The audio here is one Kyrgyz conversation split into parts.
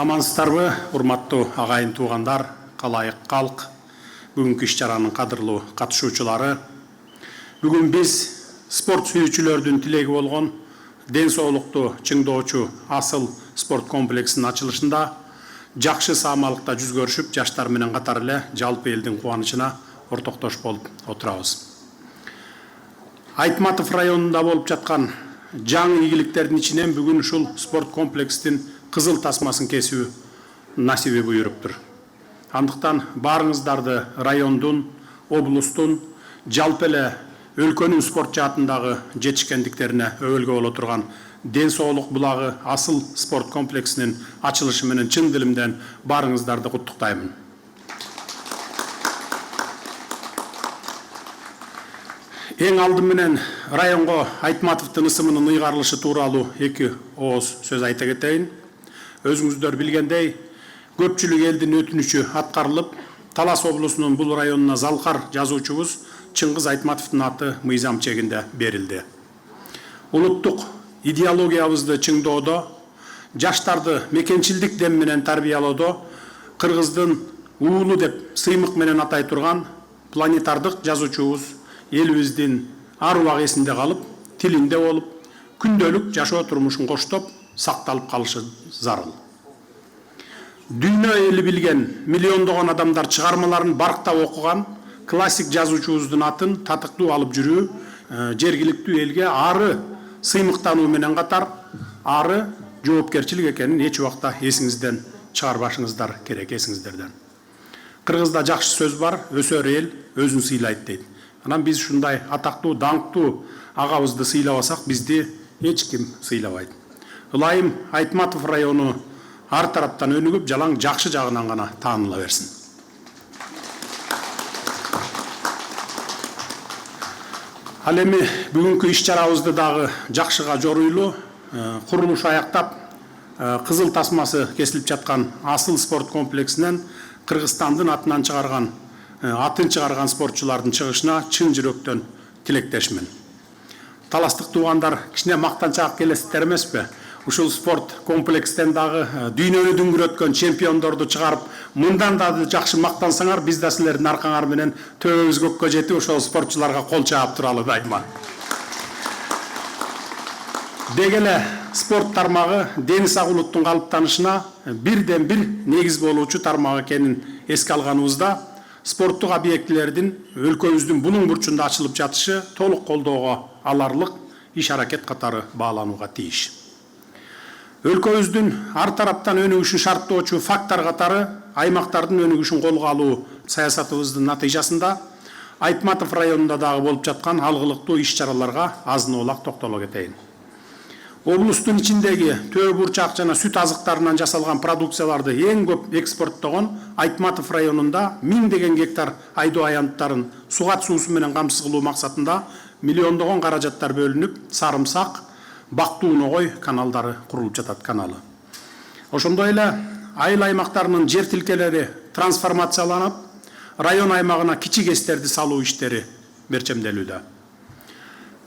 Амансыздарбы, урматтуу агайын туугандар, калайык калк, бүгүнкү иш-чаранын кадырлуу катышуучулары. Бүгүн биз спорт сүйүүчүлөрдүн тилеги болгон ден соолукту чыңдоочу Асыл спорт комплексинин ачылышында жакшы саамалыкта жүз көрүшүп, жаштар менен катар эле жалпы элдин кубанычына ортоктош болуп отурабыз. Айтматов районунда болуп жаткан жаңы ийгиликтердин ичинен бүгүн ушул спорт комплекстин кызыл тасмасын кесүү насиби буйруптур. Андыктан баарыңыздарды райондун, облустун, жалпы эле өлкөнүн спорт жаатындагы жетишкендиктерине өбөлгө боло турган ден соолук булагы Асыл спорт комплексинин ачылышы менен чын дилимден баарыңыздарды куттуктаймын. Эң алды менен районго Айтматовдун ысымынын ыйгарылышы тууралуу эки ооз сөз айта кетейин. Өзүңүздөр билгендей, көпчүлүк элдин өтүнүчү аткарылып, Талас облусунун бул районуна залкар жазуучубуз Чыңгыз Айтматовдун аты мыйзам чегинде берилди. Улуттук идеологиябызды чыңдоодо, жаштарды мекенчилдик дем менен тарбиялоодо Кыргыздын уулу деп сыймык менен атай турган планетардык жазуучубуз элибиздин ар убак эсинде калып, тилинде болуп, күндөлүк жашоо турмушун коштоп сакталып калышы зарыл. Дүйнө эли билген миллиондогон адамдар чыгармаларын барктап окуган классик жазуучубуздун атын татыктуу алып жүрүү жергиликтүү элге ары сыймыктануу менен катар ары жоопкерчилик экенин эч убакта эсиңизден чыгарбашыңыздар керек, эсиңиздерден. Кыргызда жакшы сөз бар, өсөр эл өзүн сыйлайт дейт. Анан биз ушундай атактуу, даңктуу агабызды сыйлабасак, бизди эч ким сыйлабайт. Ылайым Айтматов району ар тараптан өнүгүп, жалаң жакшы жагынан гана тааныла берсин. Ал эми бүгүнкү иш-чарабызды дагы жакшыга жоруйлуу, курулуш аяктап, кызыл тасмасы кесилип жаткан Асыл спорт комплексинен Кыргызстандын атын чыгарган спортчулардын чыгышына чын жүрөктөн тилектешмин. Таластык туугандар, кичине мактанчаак келесиздер эмеспи? Ушул спорт комплекстен дагы дүйнөнү дүңгүрөткөн чемпиондорду чыгарып, мындан да жакшы мактансаңар, биз да силердин аркаңар менен төбөбүз көккө жетип, ошол спортчуларга кол чаап туралы дайыма. Дегеле спорт тармагы Дениз Агулуттун калыптанышына бирден бир негиз болуучу тармак экенин эске алганыбызда, спорттук объектилердин өлкөбүздүн булуң бурчунда ачылып жатышы толук колдоого аларлык иш-аракет катары бааланууга тийиш. Өлкөбүздүн ар тараптан өнүгүшүн шарттоочу фактор катары аймактардын өнүгүшүн колго алуу саясатыбыздын натыйжасында Айтматов районунда дагы болуп жаткан алгылыктуу иш-чараларга азын-оолак токтоло кетейин. Облустун ичиндеги төө бурчак жана сүт азыктарынан жасалган продукцияларды эң көп экспорттогон Айтматов районунда миңдеген гектар айдоо аянттарын сугат суусу менен камсыз кылуу максатында миллиондогон каражаттар бөлүнүп, Сарымсак, Бактуу-Ногой каналдары курулуп жатат каналы. Ошондой эле айыл аймактарынын жер тилкелери трансформацияланып, район аймагына кичи гэстерди салуу иштери берчемделүүдө.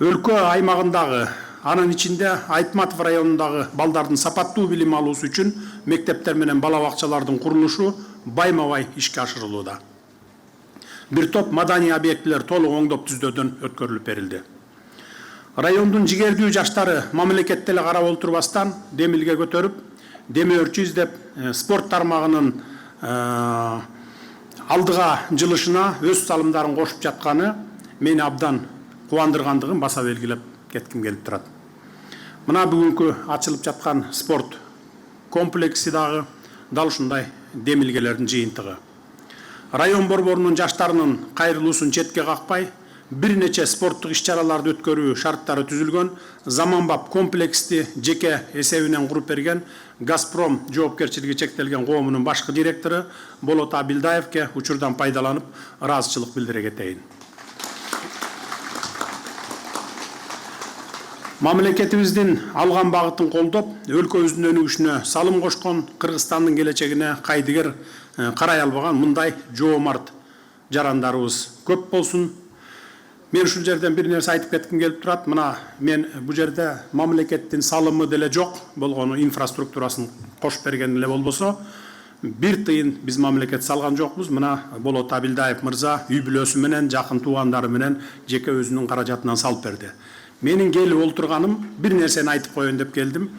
Өлкө аймагындагы, анын ичинде Айтматов районундагы балдардын сапаттуу билим алуусу үчүн мектептер менен бала бакчалардын курулушу байма-бай ишке ашырылууда. Бир топ маданий объектилер толук оңдоп түздөөдөн өткөрүлүп берилди. Райондун жигердүү жаштары мамлекетте эле карап олтурбастан демилге көтөрүп, демөөрчү издеп, спорт тармагынын алдыга жылышына өз салымдарын кошуп жатканы мени абдан кубандыргандыгын баса белгилеп кетким келип турат. Мына бүгүнкү ачылып жаткан спорт комплекси дагы дал ушундай демилгелердин жыйынтыгы. Район борборунун жаштарынын кайрылуусун четке какпай, бир нече спорттук иш-чараларды өткөрүү шарттары түзүлгөн заманбап комплексти жеке эсебинен куруп берген Газпром жоопкерчилиги чектелген коомунун башкы директору Болот Абилдаевке учурдан пайдаланып ыраазычылык билдире кетейин. Мамлекетибиздин алган багытын колдоп, өлкөбүздүн өнүгүшүнө салым кошкон, Кыргызстандын келечегине кайдыгер карай албаган мындай жоомарт жарандарыбыз көп болсун. Мен ушул жерден бир нерсе айтып кетким келип турат. Мына мен бул жерде мамлекеттин салымы деле жок болгону, инфраструктурасын кошуп берген эле болбосо, бир тыйын биз мамлекет салган жокпуз. Мына Болот Абилдаев мырза үй бүлөсү менен, жакын туугандары менен жеке өзүнүн каражатынан салып берди. Менин келип олтурганым бир нерсени айтып коеюн деп келдим.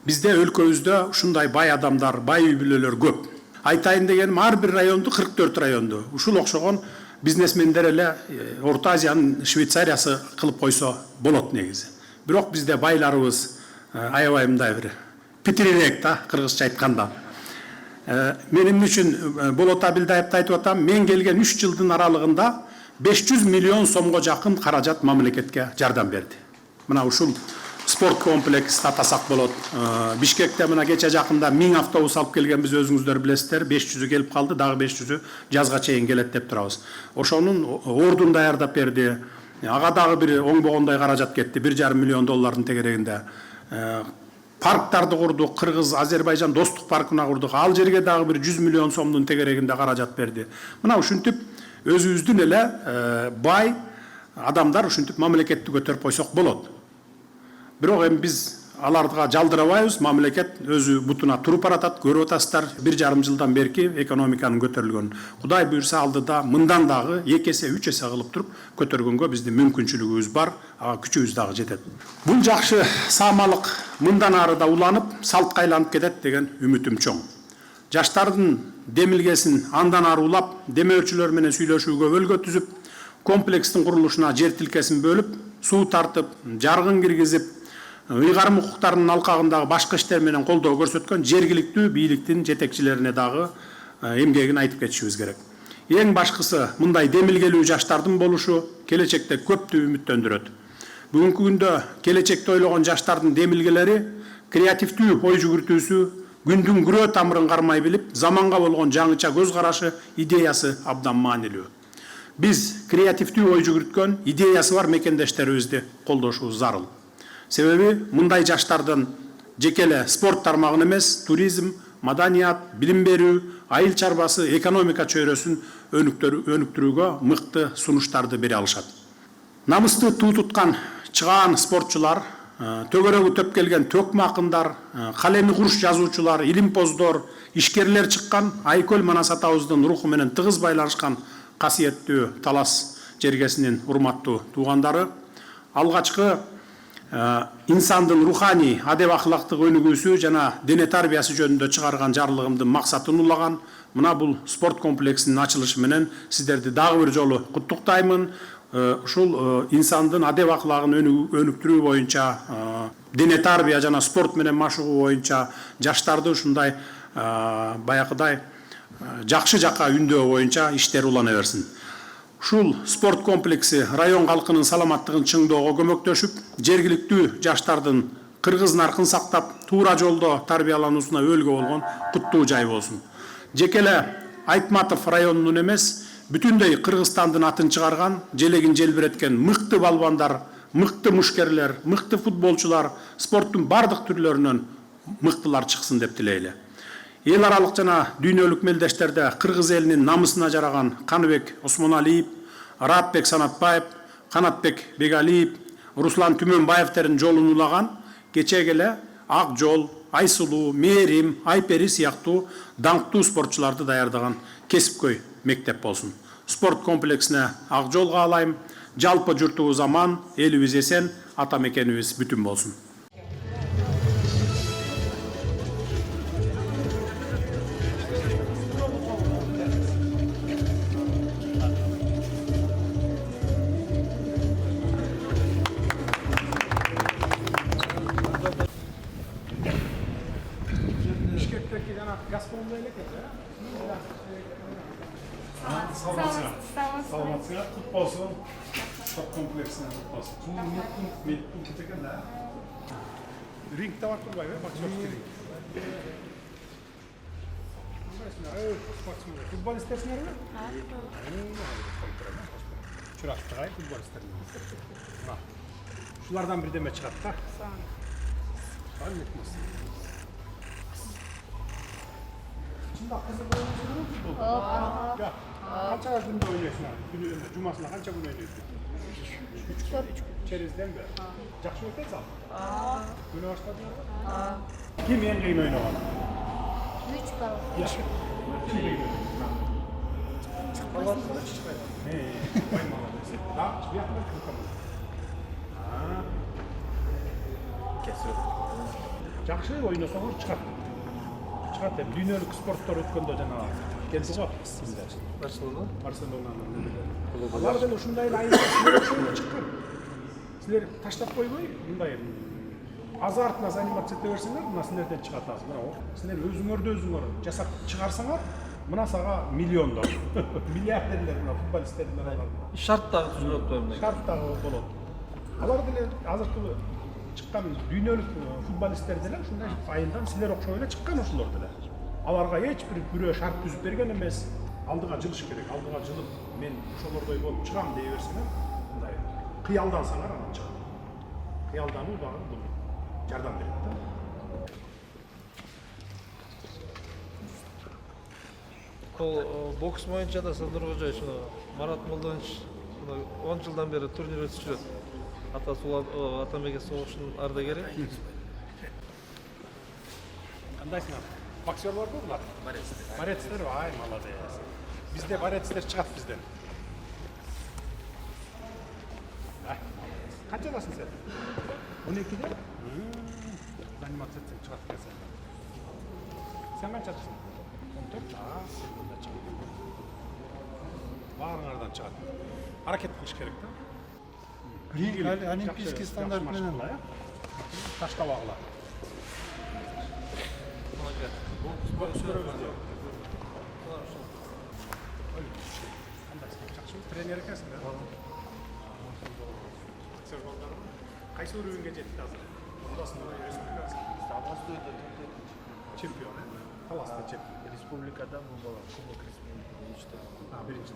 Бизде өлкөбүздө ушундай бай адамдар, бай үй бүлөлөр көп. Айтайын дегеним, ар бир районду 44 районду ушул окшогон бизнесмендер эле Орто Азиянын Швейцариясы кылып койсо болот негизи. Бирок бизде байларыбыз аябай мындай бир питирирээк да, кыргызча айтканда. Менин үчүн Болот Абилдаевди айтып атам, мен келген 3 жылдын аралыгында 500 миллион сомго жакын каражат мамлекетке жардам берди. Мына ушул спорт комплекс атасак болот. Бишкекте мына кече жакында 1000 автобус алып келгенбиз, өзүңүздөр билесиздер. 500 келип калды, дагы 500 жазга чейин келет деп турабыз. Ошонун ордун даярдап берди. Ага дагы бир оңбогондой каражат кетти, 1,5 миллион доллардын тегерегинде. Парктарды курдук, Кыргыз Азербайжан достук паркына курдук. Ал жерге дагы бир 100 миллион сомдун тегерегинде каражат берди. Мына ушинтип өзүбүздүн эле бай адамдар ушинтип мамлекетти көтөрүп койсок болот. Бирок эми биз аларга жалдырабайбыз, мамлекет өзү бутуна туруп баратат, көрүп атасыздар, 1,5 жылдан берки экономиканын көтөрүлгөнүн. Кудай буйрса алдыда мындан дагы 2 эсе, 3 эсе кылып туруп көтөргөнгө биздин мүмкүнчүлүгүбүз бар, ага күчүбүз дагы жетет. Бул жакшы саамалык мындан ары да уланып, салтка айланып кетет деген үмүтүм чоң. Жаштардын демилгесин андан ары улап, демөөрчүлөр менен сүйлөшүүгө бөлгө түзүп, комплекстин курулушуна жер тилкесин бөлүп, суу тартып, жаргын киргизип, ыйгарым укуктарынын алкагындагы башка иштер менен колдоо көрсөткөн жергиликтүү бийликтин жетекчилерине дагы эмгегин айтып кетишибиз керек. Эң башкысы мындай демилгелүү жаштардын болушу келечекте көптү үмүттөндүрөт. Бүгүнкү күндө келечекти ойлогон жаштардын демилгелери, креативдүү ой жүгүртүүсү, күндүн күрөө тамырын кармай билип, заманга болгон жаңыча көз карашы, идеясы абдан маанилүү. Биз креативдүү ой жүгүрткөн, идеясы бар мекендештерибизди колдошубуз зарыл. Себеби мындай жаштардын жеке эле спорт тармагын эмес, туризм, маданият, билим берүү, айыл чарбасы, экономика чөйрөсүн өнүктүрүүгө мыкты сунуштарды бере алышат. Намысты туу туткан чыгаан спортчулар, төгөрөгү төп келген төкмө акындар, калеми курш жазуучулар, илимпоздор, ишкерлер чыккан Айкөл Манас атабыздын руху менен тыгыз байланышкан касиеттүү Талас жергесинин урматтуу туугандары, алгачкы инсандын руханий адеп ахлактык өнүгүүсү жана дене тарбиясы жөнүндө чыгарган жарлыгымдын максатын улаган мына бул спорт комплексинин ачылышы менен сиздерди дагы бир жолу куттуктаймын. Ушул инсандын адеп ахлагын өнүктүрүү боюнча, дене тарбия жана спорт менен машыгуу боюнча жаштарды ушундай баягыдай жакшы жакка үндөө боюнча иштер улана берсин. Ушул спорт комплекси район калкынын саламаттыгын чыңдоого көмөктөшүп, жергиликтүү жаштардын кыргыз наркын сактап, туура жолдо тарбиялануусуна өөлгө болгон куттуу жай болсун. Жеке эле Айтматов районунун эмес, бүтүндөй Кыргызстандын атын чыгарган, желегин желбиреткен мыкты балбандар, мыкты мушкерлер, мыкты футболчулар, спорттун бардык түрлөрүнөн мыктылар чыксын деп тилейли. Эл аралык жана дүйнөлүк мелдештерде кыргыз элинин намысына жараган Каныбек Осмоналиев, Аратбек Санатбаев, Канатбек Бегалиев, Руслан Түмөнбаевтердин жолун улаган, кечеге эле Ак жол, Айсулуу, Мээрим, Айпери сыяктуу даңктуу спортчуларды даярдаган кесипкөй мектеп болсун. Спорт комплексине Ак жол каалайм. Жалпы журтубуз аман, элибиз эсен, ата мекенибиз бүтүн болсун. Саламатсыңар, құт болсын. Спорт комплексіне құт болсын. Мен кеткен да. Рингте бар тұрбай, боксерский ринг. Футболистерсіңер ме? Чырақтық ай футболистеріне. Шулардан бірдеме шығады да. Саған етмесін. Ушунда кызык ойнойсуңарбы футболду? Жок. Канча күндө ойнойсуңар? Күнүнө, жумасына канча күн ойнойсуңар? 3 Черезден бе? Жакшы өтөт зал? Күнү баштадыңарбы? Ким эң кыйын ойногон? 3 бал. Ким кыйын ойногон? Ой, молодец. Да, бияктан ким команда? Жакшы ойносоңор чыгат. Чыгат эми дүйнөлүк спорттор өткөндө жана келди го. Барселонаның немелери. Алар деле ушундай эле айыл чыккан. Силер таштап койбой, мындай азартына заниматься ете берсеңер, мына силерден чыгат азыр. Мына силер өзүңөрдү өзүңөр жасап чыгарсаңар, мына сага миллиондор. Миллиардерлер мына футболисттердин араларында. Шарт дагы түзүлөт эми. Шарт дагы болот. Алар деле азыркы чыккан дүйнөлүк футболисттер деле ушундай айылдан силер окшой эле чыккан ошолор деле. Аларга эч бирөө шарт түзүп берген эмес. Алдыга жылыш керек. Алдыга жылып мен ошолордой болуп чыгам дей берсеңер, мындай кыялдансаңар анан чыгат. Кыялдануу дагы бул жардам берет да. Кол бокс боюнча да Садыр Кожоевич Марат Молдонович 10 жылдан бери турнир өтүп жүрөт. Атамеке согушунун ардагери. Кандайсыңар? Боксер бар булар? Борецтер, ай, молодец. Бизде борецтер чыгат бизден. Канчадасың сен? 12-де? Заниматься етсең чыгат экенсиң. Сен канчадасың? 14? Сен чыгат. Баарыңардан чыгат. Аракет кылыш керек да. Олимпийский стандарт менен таштабагыла. Тренер экенсиң да? Кайсы уровеньге жетти азыр? Областной, республикасы? Чемпион. Таласта чемпион. республикада бул бала кубок республика 3-тө. Биринчи.